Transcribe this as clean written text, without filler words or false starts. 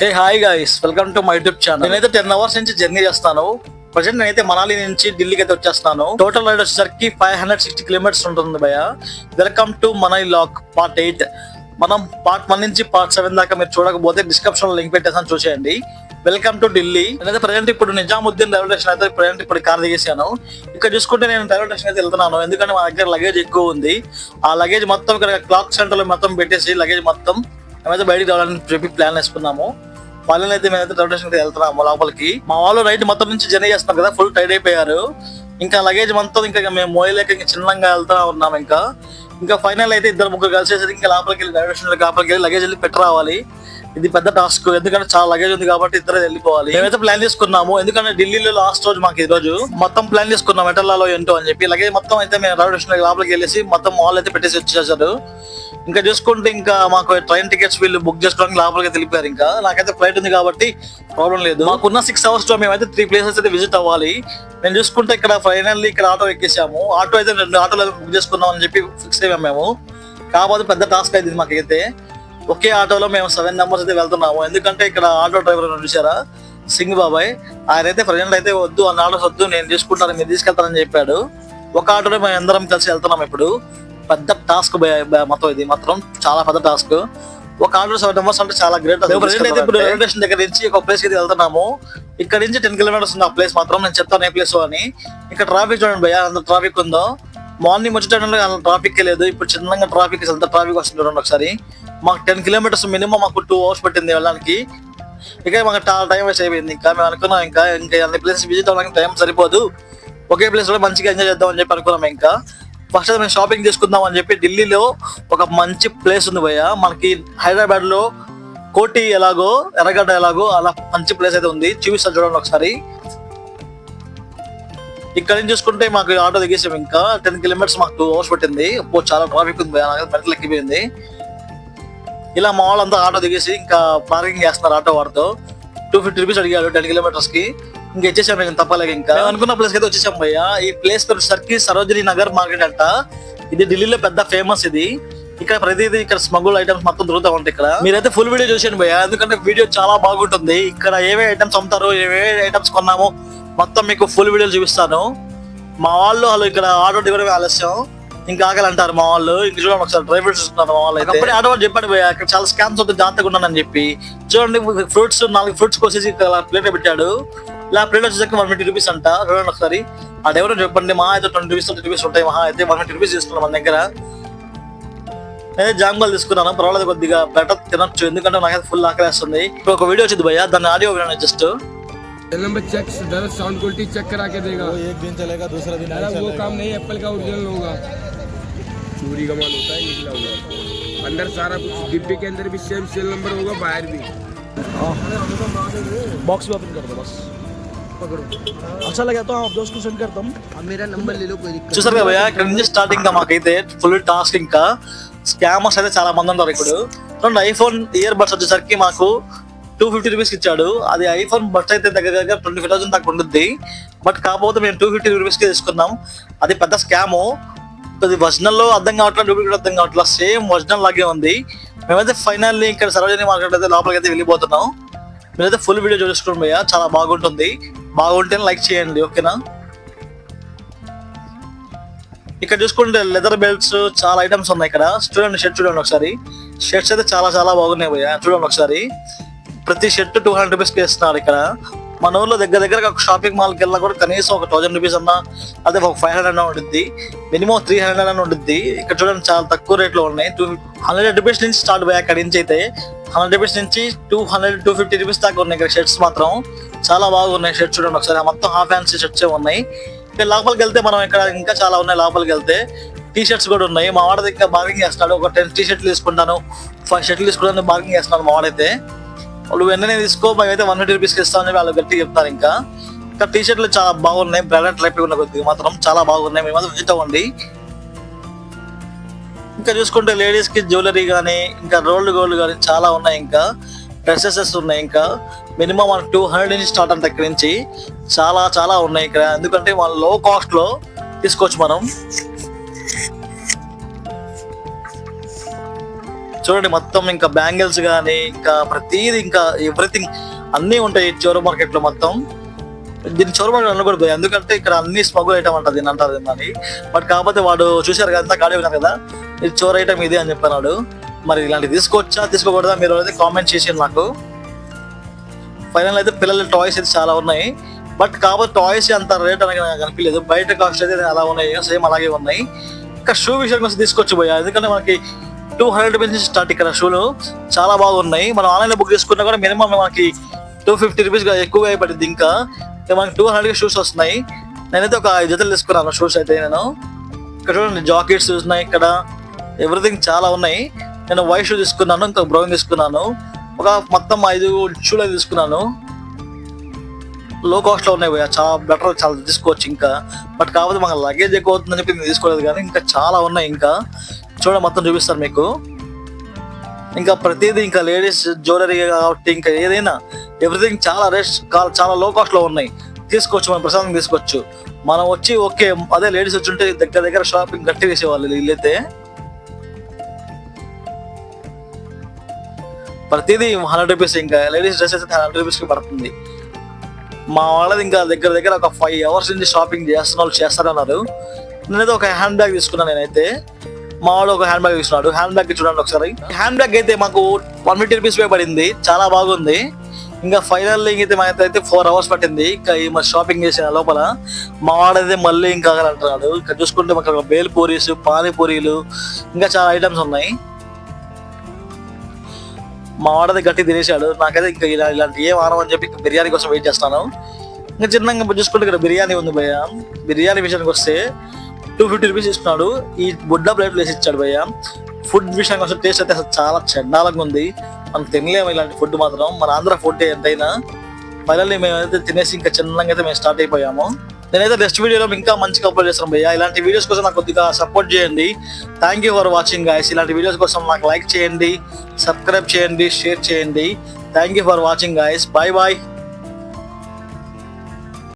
Hey hi guys, welcome to my YouTube channel. నేనైతే 10 hours నుంచి journey చేస్తాను. Present నేనైతే మనాలి నుంచి ఢిల్లీకి అయితే వచ్చేస్తాను. టోటల్ రైడ్ వచ్చేసరికి 560 కిలోమీటర్స్ ఉంటుంది భయ. వెల్కమ్ టు మనాలి లాక్ పార్ట్ 8. మనం పార్ట్ 1 నుంచి పార్ట్ 7 దాకా మీరు చూడకపోతే డిస్క్రిప్షన్ లో లింక్ పెట్టేసాను, చూసేయండి. Welcome to Delhi. నేనైతే ప్రజెంట్ ఇప్పుడు నిజాముద్దీన్ రైల్వే స్టేషన్ అయితే ప్రజెంట్ ఇప్పుడు కార్ దిగేసాను. ఇక్కడ చూసుకుంటే నేను రైల్వే స్టేషన్ అయితే వెళ్తున్నాను, ఎందుకంటే మా దగ్గర లగేజ్ ఎక్కువ ఉంది. ఆ లగేజ్ మొత్తం ఇక్కడ క్లాక్ సెంటర్ లో మొత్తం పెట్టేసి లగేజ్ మొత్తం మేమైతే బయటికి రావాలని చెప్పి ప్లాన్ వేసుకున్నాము. వాళ్ళని అయితే మేమైతే రైల్వే స్టేషన్ వెళ్తున్నాము లోపలికి. మా వాళ్ళు రైట్ మొత్తం నుంచి జర్నీ చేస్తున్నాం కదా, ఫుల్ టైడ్ అయిపోయారు. ఇంకా లగేజ్ మొత్తం ఇంకా మేము మోయలేక ఇంకా చిన్నగా వెళ్తా ఉన్నాము. ఇంకా ఫైనల్ అయితే ఇద్దరు ముగ్గురు కలిసేసి ఇంకా లోపలికి వెళ్ళి రైల్వే స్టేషన్ లోపలికి వెళ్ళి లగేజ్ వెళ్ళి పెట్టి రావాలి. ఇది పెద్ద టాస్క్, ఎందుకంటే చాలా లగేజ్ ఉంది కాబట్టి ఇద్దరు వెళ్ళిపోవాలి. మేమైతే ప్లాన్ చేసుకున్నాము, ఎందుకంటే ఢిల్లీలో లాస్ట్ రోజు మాకు ఈ రోజు మొత్తం ప్లాన్ చేసుకున్నాం ఎటర్లాలో ఏంటో అని చెప్పి. లగేజ్ మొత్తం అయితే మేము రైల్వే స్టేషన్ లోపలికి వెళ్ళేసి మొత్తం మాల్ అయితే పెట్టేసి వచ్చేసారు. ఇంకా చూసుకుంటే ఇంకా మాకు ట్రైన్ టికెట్స్ వీళ్ళు బుక్ చేసుకోవడానికి లోపలికి తెలిపారు. ఇంకా నాకైతే ఫ్లైట్ ఉంది కాబట్టి ప్రాబ్లం లేదు. మాకున్న 6 అవర్స్ లో మేమైతే 3 ప్లేసెస్ అయితే విజిట్ అవ్వాలి. నేను చూసుకుంటే ఇక్కడ ఫైనల్లీ ఇక్కడ ఆటో ఎక్కేసాము. ఆటో అయితే 2 ఆటోలు బుక్ చేసుకున్నాం అని చెప్పి ఫిక్స్ అయ్యాము మేము. కాకపోతే పెద్ద టాస్క్ అయింది మాకైతే. ఒకే ఆటోలో మేము 7 మెంబర్స్ అయితే వెళ్తున్నాము. ఎందుకంటే ఇక్కడ ఆటో డ్రైవర్ చూసారా, సింగ్ బాబాయ్, ఆయన అయితే ప్రజెంట్ అయితే వద్దు అన్న ఆటోస్ వద్దు, నేను తీసుకుంటాను మీరు తీసుకెళ్తానని చెప్పాడు. ఒక ఆటోలో మేము అందరం కలిసి వెళ్తున్నాం. ఇప్పుడు పెద్ద టాస్క్ మొత్తం, ఇది మాత్రం చాలా పెద్ద టాస్క్. ఒక ఆటో 7 మెంబర్స్ అంటే చాలా గ్రేట్. ప్రజెంట్ అయితే ఇప్పుడు రైల్వే స్టేషన్ దగ్గర నుంచి ఒక ప్లేస్ అయితే వెళ్తున్నాము. ఇక్కడ నుంచి 10 కిలోమీటర్స్ ఉంది ఆ ప్లేస్ మాత్రం. నేను చెప్తాను ఏ ప్లేస్ అని. ఇక్కడ ట్రాఫిక్ చూడండి భయ్యా, అంత ట్రాఫిక్ ఉందో. మార్నింగ్ వచ్చేటప్పుడు అంత ట్రాఫిక్ లేదు, ఇప్పుడు చిన్నగా ట్రాఫిక్ ఎంత ట్రాఫిక్ వస్తుంది చూడండి ఒకసారి. మాకు 10 కిలోమీటర్స్ మినిమం మాకు 2 అవర్స్ పట్టింది వెళ్ళడానికి. ఇక మాకు చాలా టైం వేస్ట్ అయిపోయింది. ఇంకా మేము అనుకున్నాం ఇంకా అన్ని ప్లేసెస్ విజిట్ అవ్వడానికి టైం సరిపోదు, ఒకే ప్లేస్ లో మంచిగా ఎంజాయ్ చేద్దాం అని చెప్పి అనుకున్నాం. ఇంకా ఫస్ట్ మేము షాపింగ్ చేసుకుందాం అని చెప్పి ఢిల్లీలో ఒక మంచి ప్లేస్ ఉంది భయ్య. మనకి హైదరాబాద్ లో కోటి ఎలాగో ఎర్రగడ్డ ఎలాగో అలా మంచి ప్లేస్ అయితే ఉంది, చూపిస్తా చూడండి ఒకసారి. ఇక్కడ నుంచి చూసుకుంటే మాకు ఆటో దిగేసాం. ఇంకా 10 కిలోమీటర్స్ మాకు 2 అవర్స్ పట్టింది. చాలా ట్రాఫిక్ ఉంది భయ్య, నాకు మెట్ల ఎక్కిపోయింది. ఇలా మా వాళ్ళంతా ఆటో దిగేసి ఇంకా పార్కింగ్ చేస్తున్నారు ఆటో వాడితో. 250 రూపీస్ అడిగాడు 10 కిలోమీటర్స్ కి. ఇంకా ఇచ్చేసాం, మేము తప్పలేక ఇంకా అనుకున్న ప్లేస్ అయితే వచ్చేసాం భయ్య. ఈ ప్లేస్ వచ్చేసరికి సరోజినీ నగర్ మార్కెట్ అంట. ఇది ఢిల్లీలో పెద్ద ఫేమస్. ఇది ఇక్కడ ప్రతిదీ ఇక్కడ స్మగుల్ ఐటమ్స్ మొత్తం దొరుకుతా ఉంటాయి. ఇక్కడ మీరైతే ఫుల్ వీడియో చూసాను భయ్య, ఎందుకంటే వీడియో చాలా బాగుంటుంది. ఇక్కడ ఏవే ఐటమ్స్ అమ్ముతారు, ఏవే ఐటమ్స్ కొన్నాము మొత్తం మీకు ఫుల్ వీడియోలు చూపిస్తాను. మా వాళ్ళు ఇక్కడ ఆటో దిగడమే ఆలస్యం, ఇంకా ఆకలి అంటారు మా వాళ్ళు. ఇంక చూడండి ఒకసారి డ్రై ఫ్రూట్స్ ఇస్తున్నారు మా వాళ్ళు. అప్పుడే ఆటో వాడు చెప్పాడు భయ్య, ఇక్కడ చాలా స్కామ్స్ అవుతాయి జాగ్రత్తగా ఉన్నానని చెప్పి. చూడండి ఫ్రూట్స్ 4 ఫ్రూట్స్ కోసేసి ప్లేట్ పెట్టాడు. ఇలా ప్లేట్ వచ్చేసరికి 150 రూపీస్ అంట. చూడండి ఒకసారి అదెవరో చెప్పండి. మా అయితే 20 రూపీస్ 30 రూపీస్ ఉంటాయి, మహా అయితే 150 రూపీస్ తీసుకున్నాం మన దగ్గర. నేనే జాంబాలు తీసుకున్నాను, పర్వాలేదు కొద్దిగా బెటర్ తినొచ్చు, ఎందుకంటే నాకైతే ఫుల్ ఆకలేస్తుంది. ఇప్పుడు ఒక వీడియో వచ్చింది భయ్య, దాన్ని ఆడియో వినండి just. Number check sound quality check करा के देगा। वो एक दिन चलेगा, दूसरा दिन नहीं वो चलेगा। काम नहीं, एप्पल का ओरिजिनल होगा। चोरी का माल होता है, निकला हुआ अंदर सारा कुछ। डिब्बे के अंदर भी सेम सेल नंबर होगा, बाहर भी। बॉक्स भी ओपन कर दो बस, पकड़ो। अच्छा लगा तो आप दोस्त को सेंड करता हूँ। अब मेरा नंबर ले लो, कोई दिक्कत చూసారు కదా భయ్య, ఇక్కడ నుంచి స్టార్టింగ్ మాకైతే ఫుల్ టాస్క్. ఇంకా స్కామర్స్ అయితే చాలా మంది ఉంటారు ఇప్పుడు. చూడండి ఐఫోన్ ఇయర్ బడ్స్ వచ్చేసరికి మాకు 250 రూపీస్ ఇచ్చాడు. అది ఐఫోన్ బడ్స్ అయితే దగ్గర 25,000 దాకా ఉంటుంది. బట్ కాకపోతే మేము 250 రూపీస్ కి తీసుకున్నాం. అది పెద్ద స్కాము. అది ఒరిజినల్ లో అర్థం కావట్లేదు, డూప్లికేట్ అర్థం కావట్లేదు, సేమ్ ఒరిజినల్ లాగే ఉంది. మేమైతే ఫైనల్లీ ఇక్కడ సరోజినీ మార్కెట్ అయితే లోపలికి అయితే వెళ్ళిపోతున్నాం. మీరైతే ఫుల్ వీడియో చూసుకోండి భయ్య, చాలా బాగుంటుంది. బాగుంటే లైక్ చేయండి, ఓకేనా. ఇక్కడ చూసుకుంటే లెదర్ బెల్ట్స్ చాలా ఐటమ్స్ ఉన్నాయి ఇక్కడ. చూడండి షర్ట్ చూడండి ఒకసారి. షర్ట్స్ అయితే చాలా చాలా బాగున్నాయి భయ్య, చూడండి ఒకసారి. ప్రతి షర్ట్ 200 రూపీస్కి ఇస్తున్నారు ఇక్కడ. మన ఊర్లో దగ్గర ఒక షాపింగ్ మాల్కి వెళ్ళినా కూడా కనీసం ఒక 1000 రూపీస్ అన్నా, అదే ఒక 500 అన్నా ఉంటుంది, మినిమం 300 అన్నా ఉంటుంది. ఇక్కడ చూడండి చాలా తక్కువ రేట్లో ఉన్నాయి. 100 రూపీస్ నుంచి స్టార్ట్ పోయాయి అక్కడి నుంచి అయితే. 100 రూపీస్ నుంచి 200-250 రూపీస్ దాకా ఉన్నాయి ఇక్కడ షర్ట్స్ మాత్రం. చాలా బాగున్నాయి షర్ట్స్ చూడండి ఒకసారి. మొత్తం హాఫ్ ఫ్యాన్సీ షర్ట్సే ఉన్నాయి. ఇక్కడ లోపలికి వెళ్తే మనం ఇక్కడ ఇంకా చాలా ఉన్నాయి. లోపలికి వెళ్తే టీ షర్ట్స్ కూడా ఉన్నాయి. మా వాడి ఇంకా బార్గింగ్ చేస్తున్నాడు. ఒక 10 టీ షర్ట్లు తీసుకుంటాను, 5 షర్ట్లు తీసుకుంటాను బార్గింగ్ చేస్తున్నాడు మా వాడైతే. వాళ్ళు వెంటనే తీసుకో, మేమైతే 150 రూపీస్కి ఇస్తామని చెప్పి వాళ్ళు గట్టిగా చెప్తారు. ఇంకా టీ షర్ట్లు చాలా బాగున్నాయి, బ్రాండెడ్ టైప్ ఉన్న కొద్దిగా మాత్రం చాలా బాగున్నాయి. మేము విజిట్ అవ్వండి. ఇంకా చూసుకుంటే లేడీస్ కి జ్యువెలరీ కానీ, ఇంకా రోల్డ్ గోల్డ్ కానీ చాలా ఉన్నాయి. ఇంకా డ్రెస్సెస్ ఉన్నాయి. ఇంకా మినిమం 200 నుంచి స్టార్ట్ అంత దగ్గర నుంచి చాలా చాలా ఉన్నాయి ఇక్కడ. ఎందుకంటే వాళ్ళు లో కాస్ట్ లో తీసుకోవచ్చు మనం. చూడండి మొత్తం ఇంకా బ్యాంగిల్స్ కానీ ఇంకా ప్రతిదీ ఇంకా ఎవ్రీథింగ్ అన్నీ ఉంటాయి చోర మార్కెట్ లో మొత్తం. దీన్ని చోర మార్కెట్ అనకూడదు, ఎందుకంటే ఇక్కడ అన్ని స్మగుల్ ఐటమ్ అంటారు దీన్ని అంటారు దీన్ని. బట్ కాకపోతే వాడు చూశారు కదా, గాడి విన్నారు కదా, ఇది చోర ఐటమ్ ఇది అని చెప్పన్నాడు. మరి ఇలాంటి తీసుకోవచ్చా తీసుకోకూడదా మీరు అయితే కామెంట్ చేసి నాకు. ఫైనల్ అయితే పిల్లల టాయ్స్ అయితే చాలా ఉన్నాయి, బట్ కాకపోతే టాయ్స్ అంత రేట్ అనేది నాకు కనిపించలేదు. బయట కాస్ట్ అయితే అలా ఉన్నాయి, సేమ్ అలాగే ఉన్నాయి. ఇంకా షూ విషయానికి వచ్చి తీసుకోవచ్చు పోయా, ఎందుకంటే మనకి 200 రూపీస్ నుంచి స్టార్ట్ ఇక్కడ షూలు చాలా బాగున్నాయి. మనం ఆన్లైన్లో బుక్ చేసుకున్నా కూడా మినిమం మనకి 250 రూపీస్ ఎక్కువగా అయిపోయింది. ఇంకా మనకి 200 షూస్ వస్తున్నాయి. నేనైతే ఒక 5 జతలు తీసుకున్నాను షూస్ అయితే. నేను ఇక్కడ చూడండి జాకెట్స్ ఉన్నాయి, ఇక్కడ ఎవ్రీథింగ్ చాలా ఉన్నాయి. నేను వైట్ షూ తీసుకున్నాను, ఇంకా బ్రౌన్ తీసుకున్నాను, ఒక మొత్తం 5 షూలు అయితే తీసుకున్నాను. లో కాస్ట్ లో ఉన్నాయి భయ్యా, చాలా బెటర్, చాలా తీసుకోవచ్చు ఇంకా. బట్ కాకపోతే మాకు లగేజ్ ఎక్కువ అవుతుందని చెప్పి నేను తీసుకోలేదు, కానీ ఇంకా చాలా ఉన్నాయి. ఇంకా చూడ మొత్తం చూపిస్తారు మీకు. ఇంకా ప్రతిదీ ఇంకా లేడీస్ జ్యువెలరీ కాబట్టి ఇంకా ఏదైనా ఎవ్రీథింగ్ చాలా రేట్స్ చాలా లో కాస్ట్ లో ఉన్నాయి. తీసుకోవచ్చు, మనం ప్రశాంతంగా తీసుకోవచ్చు. మనం వచ్చి ఓకే, అదే లేడీస్ వచ్చి ఉంటే దగ్గర షాపింగ్ గట్టి వేసేవాళ్ళు. వీళ్ళైతే ప్రతిదీ 100 రూపీస్, ఇంకా లేడీస్ డ్రెస్ అయితే 100 రూపీస్కి పడుతుంది. మా వాళ్ళది ఇంకా దగ్గర ఒక 5 అవర్స్ నుంచి షాపింగ్ చేస్తున్న వాళ్ళు చేస్తారన్నారు. నేనైతే ఒక హ్యాండ్ బ్యాగ్ తీసుకున్నాను. నేనైతే మా వాడు ఒక హ్యాండ్ బ్యాగ్ తీసుకున్నాడు. హ్యాండ్ బ్యాగ్ చూడండి ఒకసారి. హ్యాండ్ బ్యాగ్ అయితే మాకు 150 రూపీస్ పడింది, చాలా బాగుంది. ఇంకా ఫైనల్ అయితే మాకైతే 4 అవర్స్ పట్టింది ఇంకా ఈ షాపింగ్ చేసిన లోపల. మా వాడైతే మళ్ళీ ఇంకా అంటున్నాడు. ఇంకా చూసుకుంటే మాకు బేల్ పూరీస్, పానీపూరీలు, ఇంకా చాలా ఐటమ్స్ ఉన్నాయి. మా వాడది గట్టి తినేసాడు. నాకైతే ఇంకా ఇలాంటి ఏం ఆనం అని చెప్పి బిర్యానీ కోసం వెయిట్ చేస్తాను. ఇంకా చిన్నగా చూసుకుంటే ఇక్కడ బిర్యానీ ఉంది భయ్య. బిర్యానీ విషయానికి వస్తే 250 రూపీస్ ఇస్తున్నాడు. ఈ బుడ్డ ప్లేట్ వేసి ఇచ్చాడు భయ్య. ఫుడ్ విషయానికి వస్తే టేస్ట్ అయితే అసలు చాలా చండాలంగా ఉంది. మనం తినలేము ఇలాంటి ఫుడ్ మాత్రం, మన ఆంధ్ర ఫుడ్ ఎంతైనా. ఫైనల్లీ మేమైతే తినేసి ఇంకా చిన్నగా అయితే మేము స్టార్ట్ అయిపోయాము. నేనైతే నెక్స్ట్ వీడియోలో ఇంకా మంచిగా అప్లోడ్ చేస్తాను భయ్య. ఇలాంటి వీడియోస్ కోసం నాకు కొద్దిగా సపోర్ట్ చేయండి. Thank you for watching guys. ఇలాంటి వీడియోస్ కోసం నాకు లైక్ చేయండి, సబ్స్క్రైబ్ చేయండి, షేర్ చేయండి. Thank you for watching guys. Bye bye.